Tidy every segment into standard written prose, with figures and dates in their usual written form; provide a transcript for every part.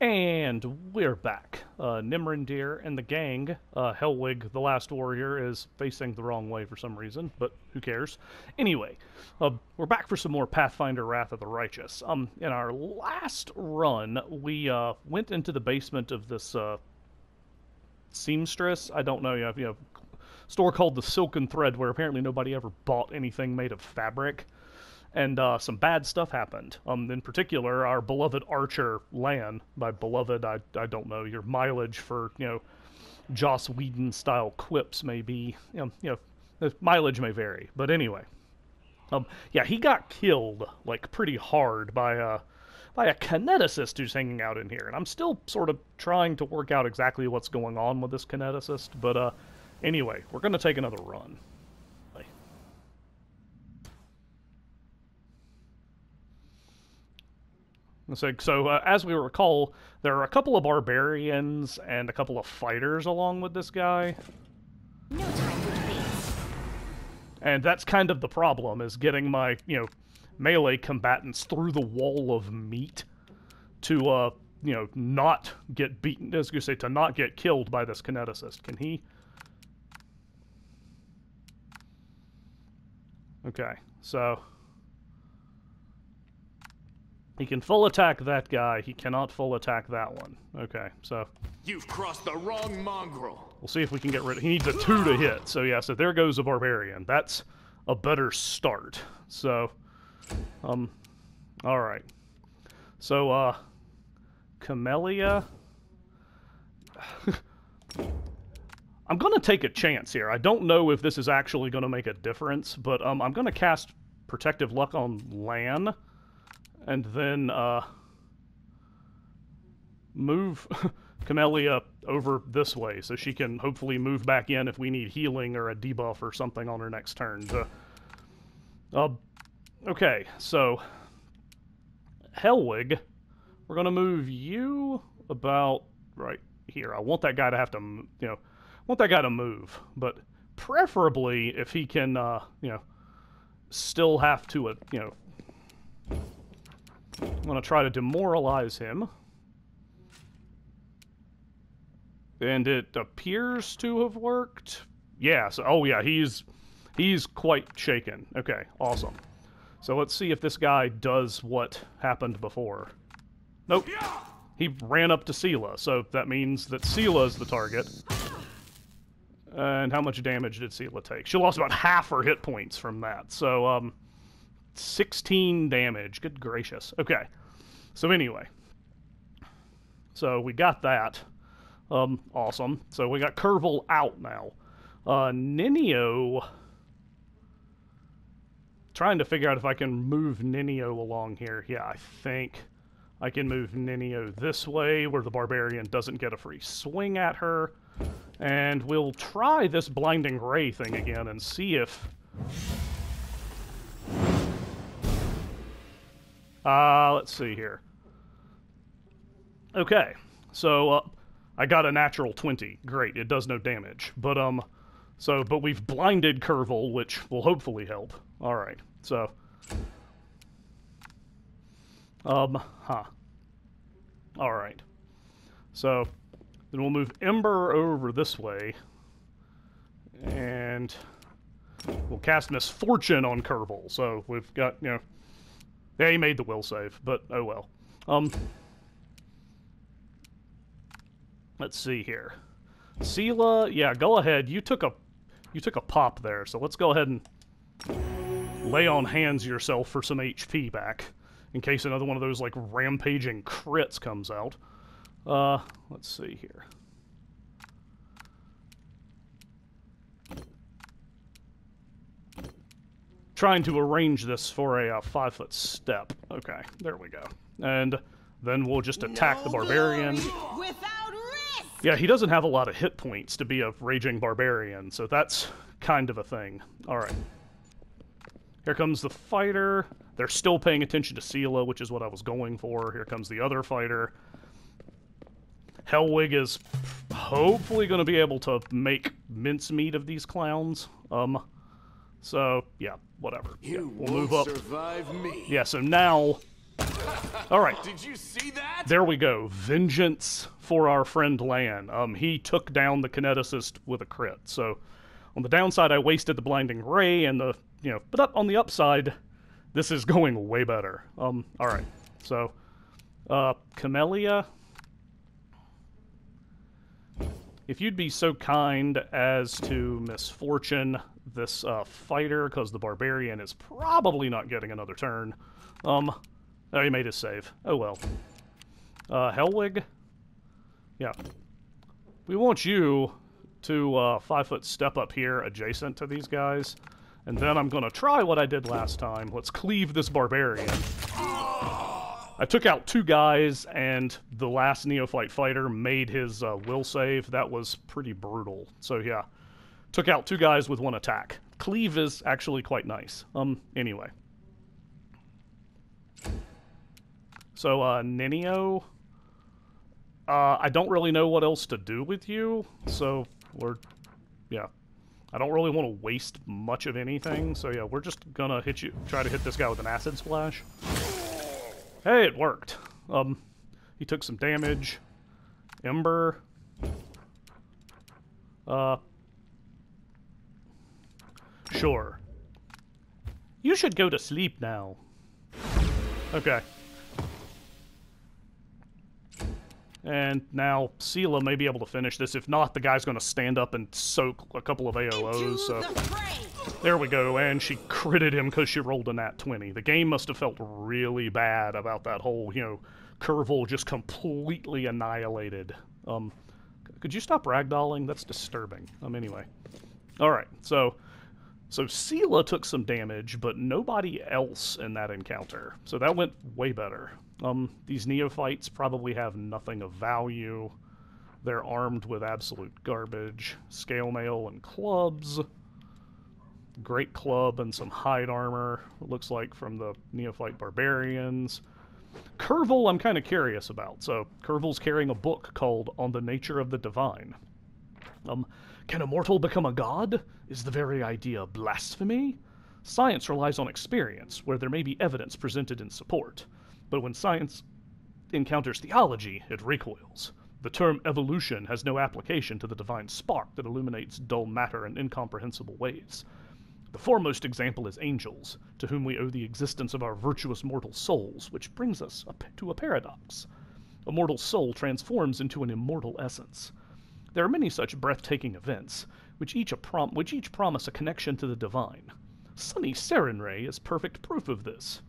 And we're back. Nimrandir and the gang, Hellwig, the last warrior, is facing the wrong way for some reason, but who cares? Anyway, we're back for some more Pathfinder Wrath of the Righteous. In our last run, we went into the basement of this seamstress. I don't know, you know, store called the Silken Thread, where apparently nobody ever bought anything made of fabric. And some bad stuff happened. In particular, our beloved archer, Lan. By beloved, I don't know. Your mileage for, you know, Joss Whedon-style quips may be, you know, the mileage may vary. But anyway. Yeah, he got killed, like, pretty hard by a kineticist who's hanging out in here. And I'm still sort of trying to work out exactly what's going on with this kineticist. But, anyway, we're going to take another run. So, as we recall, there are a couple of barbarians and a couple of fighters along with this guy. No time for debates. And that's kind of the problem, is getting my, you know, melee combatants through the wall of meat to, you know, not get beaten, as you say, to not get killed by this kineticist. Can he? Okay, so he can full attack that guy. He cannot full attack that one. Okay, so you've crossed the wrong mongrel. We'll see if we can get rid of. He needs a 2 to hit. So yeah, so there goes a barbarian. That's a better start. So, all right. So, Camellia. I'm gonna take a chance here. I don't know if this is actually gonna make a difference, but I'm gonna cast Protective Luck on Lan. And then, move Camellia over this way, so she can hopefully move back in if we need healing or a debuff or something on her next turn. Okay, so, Hellwig, we're gonna move you about right here. I want that guy to have to, you know, want that guy to move, but preferably if he can, you know, still have to, you know, I'm going to try to demoralize him. And it appears to have worked. Yeah, so, oh yeah, he's quite shaken. Okay, awesome. So let's see if this guy does what happened before. Nope. He ran up to Sela, so that means that Sela's the target. And how much damage did Sela take? She lost about half her hit points from that. So, 16 damage. Good gracious. Okay. So anyway. So we got that. Awesome. So we got Kervil out now. Ninio. Trying to figure out if I can move Ninio along here. Yeah, I think I can move Ninio this way where the barbarian doesn't get a free swing at her. And we'll try this blinding ray thing again and see if let's see here. Okay, so, I got a natural 20. Great, it does no damage. But, but we've blinded Kervil, which will hopefully help. Alright, so. Alright. So, then we'll move Ember over this way. And we'll cast Misfortune on Kervil. So, we've got, you know, yeah, he made the will save, but oh well. Let's see here. Sela, yeah, go ahead. You took a pop there, so let's go ahead and lay on hands yourself for some HP back, in case another one of those like rampaging crits comes out. Let's see here. Trying to arrange this for a 5-foot step. Okay, there we go. And then we'll just attack the barbarian. Without risk. Yeah, he doesn't have a lot of hit points to be a raging barbarian, so that's kind of a thing. Alright. Here comes the fighter. They're still paying attention to Sela, which is what I was going for. Here comes the other fighter. Hellwig is hopefully going to be able to make mincemeat of these clowns. So, yeah, whatever. Yeah, we'll move up. Survive me. Yeah, so now Alright. Did you see that? There we go. Vengeance for our friend Lan. He took down the kineticist with a crit. So, on the downside, I wasted the blinding ray, and but on the upside, this is going way better. Alright. So, Camellia, if you'd be so kind as to misfortune this fighter, because the barbarian is probably not getting another turn. Oh, he made his save. Oh well. Hellwig? Yeah. We want you to 5-foot step up here adjacent to these guys. And then I'm going to try what I did last time. Let's cleave this barbarian. I took out 2 guys, and the last neophyte fighter made his will save. That was pretty brutal. So yeah, took out 2 guys with 1 attack. Cleave is actually quite nice. Anyway. So, Ninio, I don't really know what else to do with you, so yeah. I don't really want to waste much of anything, so yeah, we're just gonna try to hit this guy with an acid splash. Hey, it worked. He took some damage. Ember. Sure. You should go to sleep now. Okay. And now Sela may be able to finish this. If not, the guy's going to stand up and soak a couple of AOs. So there we go. And she critted him because she rolled a nat 20. The game must have felt really bad about that whole, Kervil just completely annihilated. Could you stop ragdolling? That's disturbing. Anyway. Alright, so Sela took some damage, but nobody else in that encounter. So that went way better. These neophytes probably have nothing of value. They're armed with absolute garbage. Scale mail and clubs. Great club and some hide armor, it looks like, from the neophyte barbarians. Kervil I'm kind of curious about. So, Kervil's carrying a book called On the Nature of the Divine. Can a mortal become a god? Is the very idea blasphemy? Science relies on experience, where there may be evidence presented in support. But when science encounters theology, it recoils. The term evolution has no application to the divine spark that illuminates dull matter in incomprehensible ways. The foremost example is angels, to whom we owe the existence of our virtuous mortal souls, which brings us to a paradox. A mortal soul transforms into an immortal essence. There are many such breathtaking events, which each promise a connection to the divine. Sunny Serenray is perfect proof of this.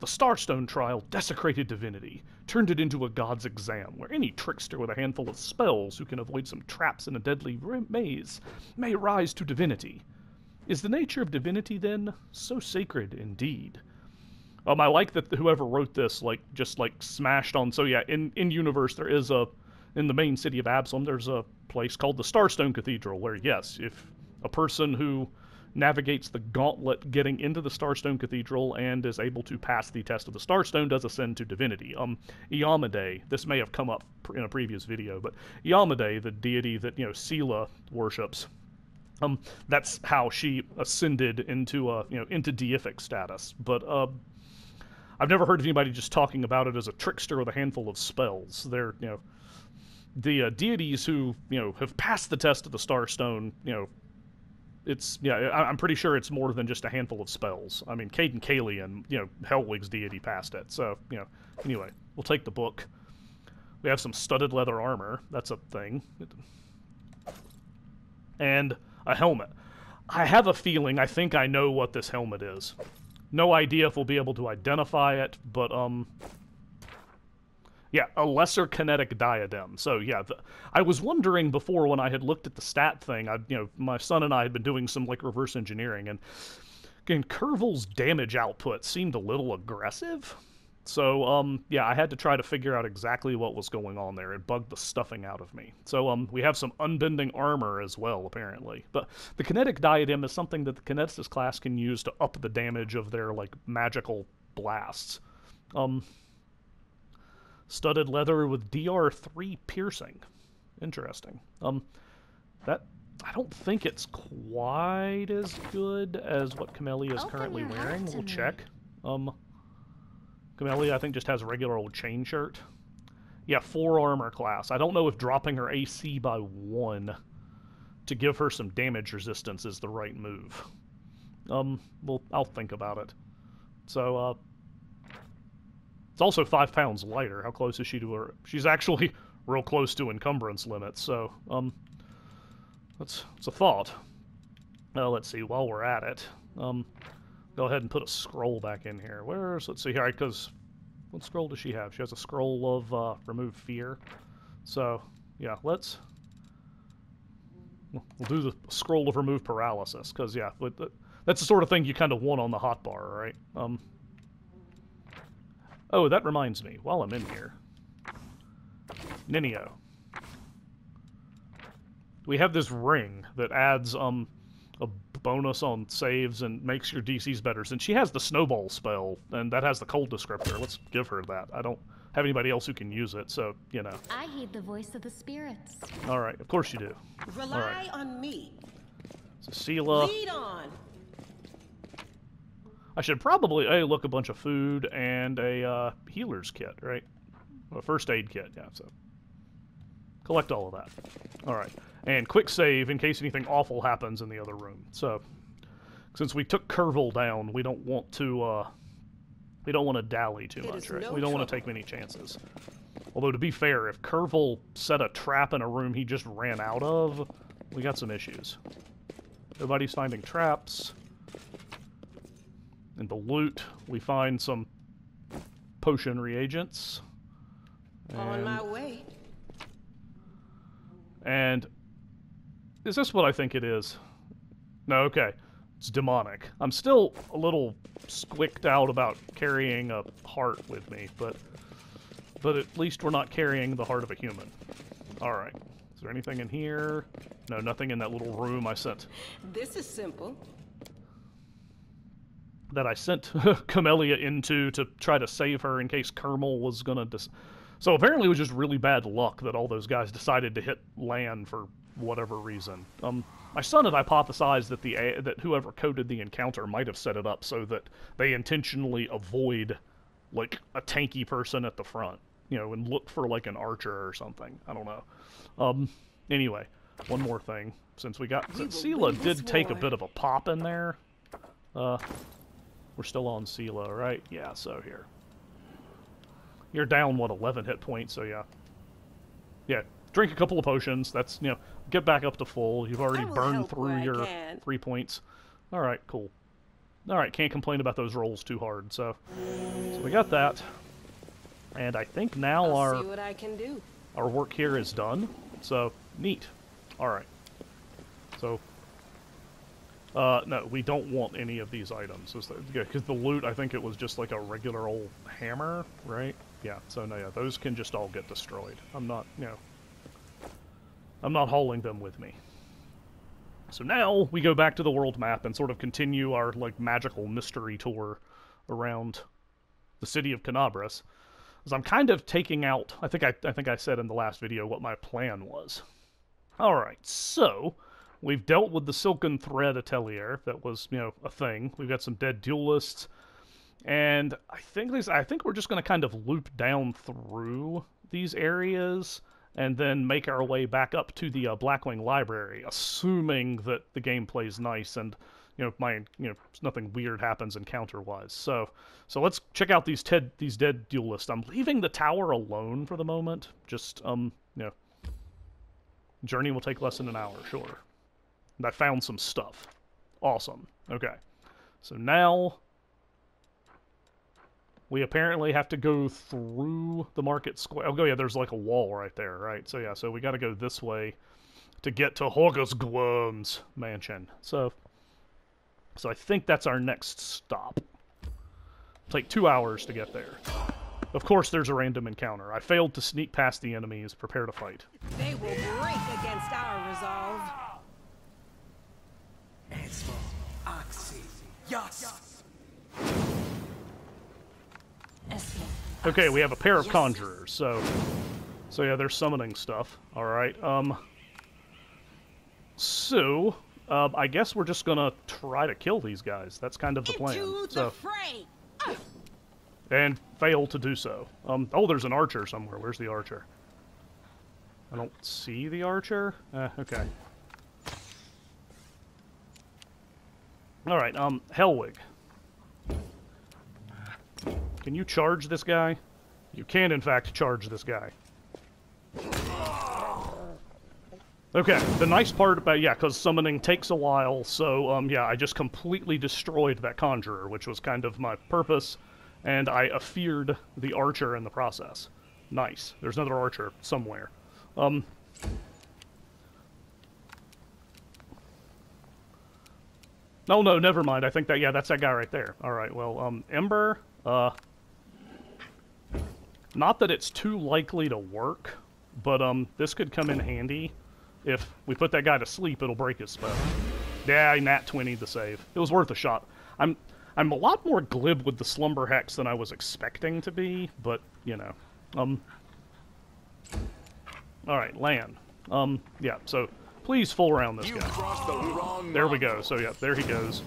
The Starstone trial desecrated divinity, turned it into a god's exam, where any trickster with a handful of spells who can avoid some traps in a deadly maze may rise to divinity. Is the nature of divinity, then, so sacred indeed? I like that whoever wrote this, just smashed on... So yeah, in universe, there is in the main city of Absalom, there's a place called the Starstone Cathedral, where, yes, if a person who navigates the gauntlet getting into the Starstone Cathedral and is able to pass the test of the Starstone does ascend to divinity. Iyamade, this may have come up in a previous video, but Iyamade, the deity that, Sela worships, that's how she ascended into, into deific status. But, I've never heard of anybody just talking about it as a trickster with a handful of spells. They're, the deities who, have passed the test of the Starstone, I'm pretty sure it's more than just a handful of spells. I mean, Caden Kalian, Hellwig's deity passed it. So, anyway, we'll take the book. We have some studded leather armor. That's a thing. And a helmet. I have a feeling, I think I know what this helmet is. No idea if we'll be able to identify it, but, yeah, a lesser kinetic diadem. So, yeah, I was wondering before when I had looked at the stat thing, my son and I had been doing some, reverse engineering, and again, Kervil's damage output seemed a little aggressive. So, yeah, I had to try to figure out exactly what was going on there. It bugged the stuffing out of me. So, we have some unbending armor as well, apparently. But the kinetic diadem is something that the kineticist class can use to up the damage of their, magical blasts. Studded leather with DR3 piercing. Interesting. That I don't think it's quite as good as what Camellia is currently wearing. We'll check. Camellia, I think, just has a regular old chain shirt. Yeah, 4 armor class. I don't know if dropping her AC by 1 to give her some damage resistance is the right move. Well, I'll think about it. So, it's also 5 pounds lighter. How close is she to her? She's actually real close to encumbrance limits, so, that's a thought. Let's see, while we're at it, go ahead and put a scroll back in here. Let's see here, because, what scroll does she have? She has a scroll of, remove fear. So, yeah, we'll do the scroll of remove paralysis, because, yeah, that's the sort of thing you kind of want on the hotbar, right? Oh, that reminds me, while I'm in here, Ninio. We have this ring that adds, a bonus on saves and makes your DCs better. Since she has the snowball spell, and that has the cold descriptor, let's give her that. I don't have anybody else who can use it, so, you know. I heed the voice of the spirits. Alright, of course you do. Rely on me. So, Sela. Lead on. I should probably, look, a bunch of food and a healer's kit, right? A first aid kit, yeah, so. Collect all of that. Alright. And quick save in case anything awful happens in the other room. So, since we took Kervil down, we don't want to dally too much, right? We don't want to take many chances. Although, to be fair, if Kervil set a trap in a room he just ran out of, we got some issues. Nobody's finding traps. In the loot, we find some potion reagents. On my way. And is this what I think it is? No, okay. It's demonic. I'm still a little squicked out about carrying a heart with me, but at least we're not carrying the heart of a human. Alright. Is there anything in here? No, nothing in that little room I sent. This is simple. That I sent Camellia into to try to save her in case Kermel was gonna... So apparently it was just really bad luck that all those guys decided to hit land for whatever reason. My son had hypothesized that that whoever coded the encounter might have set it up so that they intentionally avoid, like, a tanky person at the front, you know, and look for, like, an archer or something. I don't know. Anyway, one more thing. Since Sela did take a bit of a pop in there, we're still on Sela, right? Yeah, so here. You're down, what, 11 hit points, so yeah. Yeah, drink a couple of potions, that's, you know, get back up to full. You've already burned through your 3 points. Alright, cool. Alright, can't complain about those rolls too hard, so we got that. And I think now I'll see what I can do. Our work here is done, so neat. Alright. So, no, we don't want any of these items. Because the loot, I think it was just like a regular old hammer, right? Yeah, so no, yeah, those can just all get destroyed. I'm not, you know, I'm not hauling them with me. So now we go back to the world map and sort of continue our, like, magical mystery tour around the city of Canabras. As I'm kind of taking out, I think I said in the last video what my plan was. Alright, so we've dealt with the Silken Thread Atelier. That was, you know, a thing. We've got some dead duelists. And I think we're just going to kind of loop down through these areas and then make our way back up to the Blackwing Library, assuming that the game plays nice and, you know, nothing weird happens encounter-wise. So let's check out these dead duelists. I'm leaving the tower alone for the moment. Just, you know, journey will take less than an hour, sure. And I found some stuff. Awesome. Okay. So now we apparently have to go through the market square. Oh, yeah, there's like a wall right there, right? So yeah, so we got to go this way to get to Horgusglum's mansion. So I think that's our next stop. It'll take 2 hours to get there. Of course, there's a random encounter. I failed to sneak past the enemies. Prepare to fight. They will break against our resolve. Okay, we have a pair of conjurers, so yeah, they're summoning stuff. Alright, so, I guess we're just gonna try to kill these guys. That's kind of the plan. Into the fray. And fail to do so. Oh, there's an archer somewhere. Where's the archer? I don't see the archer. Okay. Alright, Hellwig. Can you charge this guy? You can, in fact, charge this guy. Okay, the nice part about, yeah, because summoning takes a while, so, yeah, I just completely destroyed that conjurer, which was kind of my purpose, and I feared the archer in the process. Nice. There's another archer somewhere. No, never mind. I think that, yeah, that's that guy right there. Alright, well, Ember, not that it's too likely to work, but, this could come in handy. If we put that guy to sleep, it'll break his spell. Yeah, I nat 20'd the save. It was worth a shot. I'm a lot more glib with the Slumber Hex than I was expecting to be, but, you know. Alright, Lan. Yeah, so please full round this You've guy. crossed the wrong There we go, so yeah, there he goes.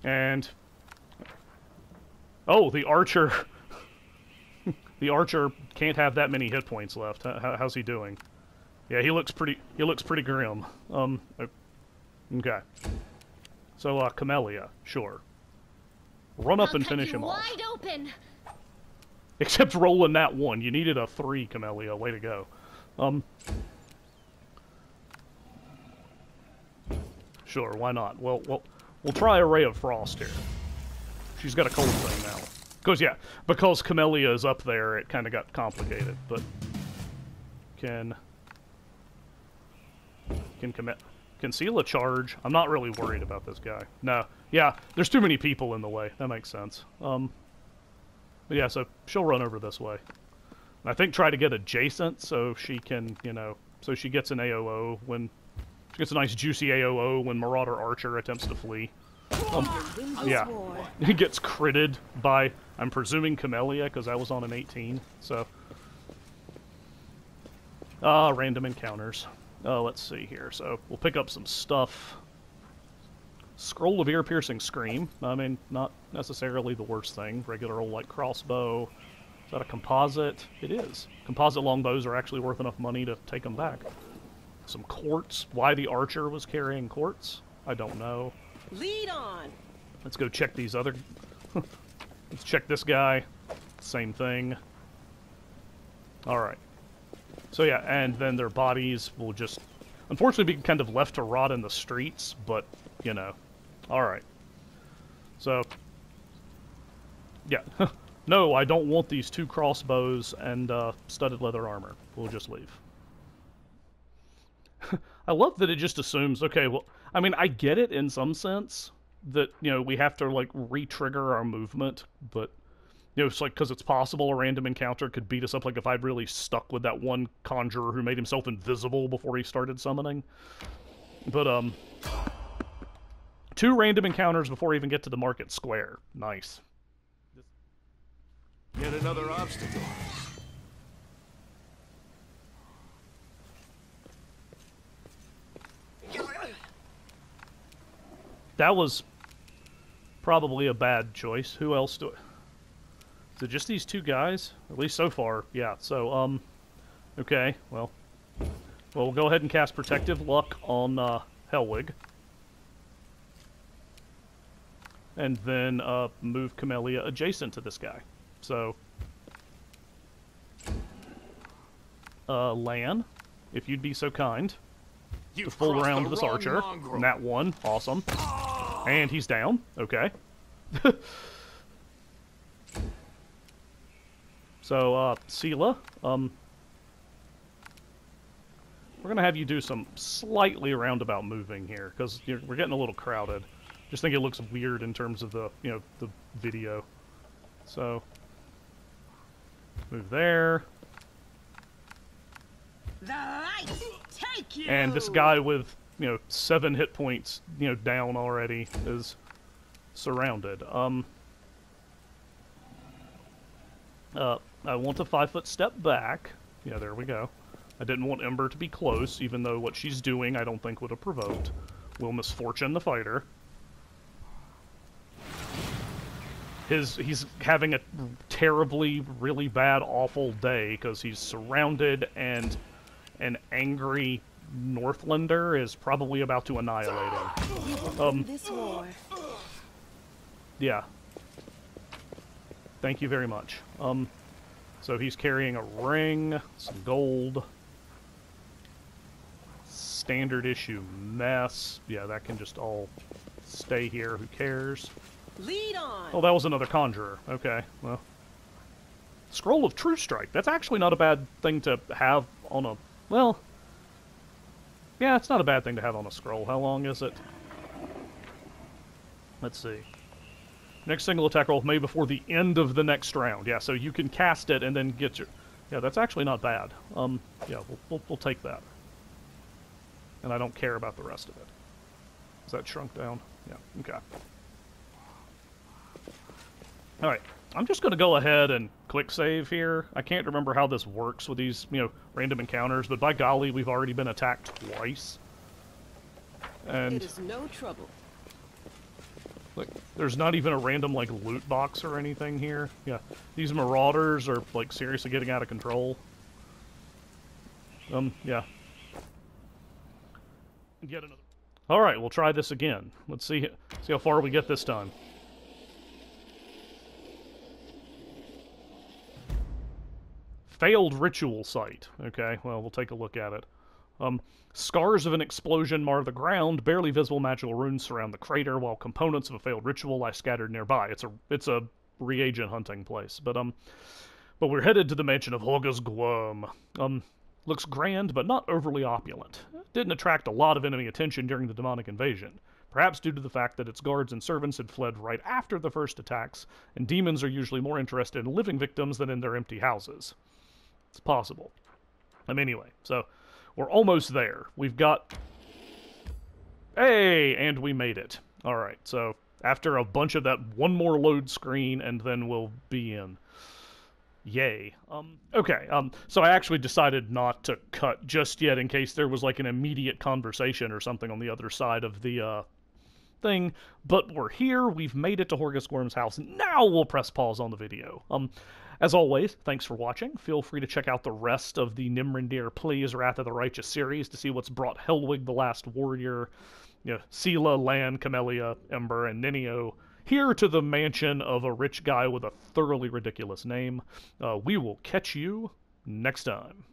And... oh, the archer... the archer can't have that many hit points left. How's he doing? Yeah, he looks pretty grim. Okay. So, Camellia, sure. Run up and finish him off. Wide open. Except rolling that one. You needed a 3, Camellia. Way to go. Sure, why not? Well, we'll try a Ray of Frost here. She's got a cold thing now. Because Camellia is up there, it kind of got complicated, but... Can Seela charge? I'm not really worried about this guy. No. Yeah, there's too many people in the way. That makes sense. But yeah, so she'll run over this way. And I think try to get adjacent so she can, you know, so she gets an AOO when... She gets a nice juicy AOO when Marauder Archer attempts to flee. Yeah. He gets critted by, I'm presuming, Camellia, because I was on an 18, so... random encounters. Let's see here. So, we'll pick up some stuff. Scroll of Ear-Piercing Scream. I mean, not necessarily the worst thing. Regular old, like, crossbow. Is that a composite? It is. Composite longbows are actually worth enough money to take them back. Some quartz. Why the archer was carrying quartz? I don't know. Lead on. Let's go check these other... Let's check this guy. Same thing. Alright. So yeah, and then their bodies will just, unfortunately, be kind of left to rot in the streets, but, you know. Alright. So, yeah. No, I don't want these 2 crossbows and studded leather armor. We'll just leave. I love that it just assumes, okay, well, I mean, I get it in some sense, that, you know, we have to, like, re-trigger our movement, but... You know, it's like, because it's possible a random encounter could beat us up, like if I'd really stuck with that one conjurer who made himself invisible before he started summoning. But, 2 random encounters before we even get to the market square. Nice. Yet another obstacle. That was probably a bad choice. Who else do it? Is it just these 2 guys? At least so far, yeah. So, okay, well, we'll go ahead and cast Protective Luck on, Hellwig. And then, move Camellia adjacent to this guy. So, Lan, if you'd be so kind, to full round this archer. And that one, awesome. And he's down, okay. So, Seela, we're going to have you do some slightly roundabout moving here, because we're getting a little crowded. Just think it looks weird in terms of the, you know, the video. So, move there. The lights take you. And this guy with, you know, 7 hit points, you know, down already is surrounded. I want a 5-foot step back. Yeah, there we go. I didn't want Ember to be close, even though what she's doing I don't think would have provoked. Will Misfortune the fighter. he's having a terribly, really bad, awful day because he's surrounded and an angry Northlander is probably about to annihilate him. This war. Yeah. Thank you very much. So he's carrying a ring, some gold, standard issue mess. Yeah, that can just all stay here. Who cares? Lead on. Oh, that was another conjurer. Okay, well. Scroll of True Strike. That's actually not a bad thing to have on a... Well... Yeah, it's not a bad thing to have on a scroll. How long is it? Let's see. Next single attack roll made before the end of the next round. Yeah, so you can cast it and then get your... Yeah, that's actually not bad. Yeah, we'll take that. And I don't care about the rest of it. Is that shrunk down? Yeah, okay. Alright, I'm just going to go ahead and click save here. I can't remember how this works with these, random encounters, but by golly, we've already been attacked twice. And It is no trouble. look, there's not even a random, loot box or anything here. Yeah, these Marauders are, seriously getting out of control. Yeah. Get another. Alright, we'll try this again. Let's see how far we get this time. Failed ritual site. Okay, well, we'll take a look at it. Scars of an explosion mar the ground. Barely visible magical runes surround the crater, while components of a failed ritual lie scattered nearby. It's a reagent hunting place. But we're headed to the mansion of Holger's Glum. Looks grand, but not overly opulent. Didn't attract a lot of enemy attention during the demonic invasion. Perhaps due to the fact that its guards and servants had fled right after the first attacks, and demons are usually more interested in living victims than in their empty houses. It's possible. Anyway, so we're almost there. We've got... Hey! And we made it. Alright, so after a bunch of that, one more load screen, and then we'll be in. Yay. Okay, so I actually decided not to cut just yet in case there was an immediate conversation or something on the other side of the, thing. But we're here, we've made it to Horgus Gorm's house, now we'll press pause on the video. As always, thanks for watching. Feel free to check out the rest of the Nimrandir Please Wrath of the Righteous series to see what's brought Helwig the Last Warrior, Sela, Lan, Camellia, Ember, and Ninio here to the mansion of a rich guy with a thoroughly ridiculous name. We will catch you next time.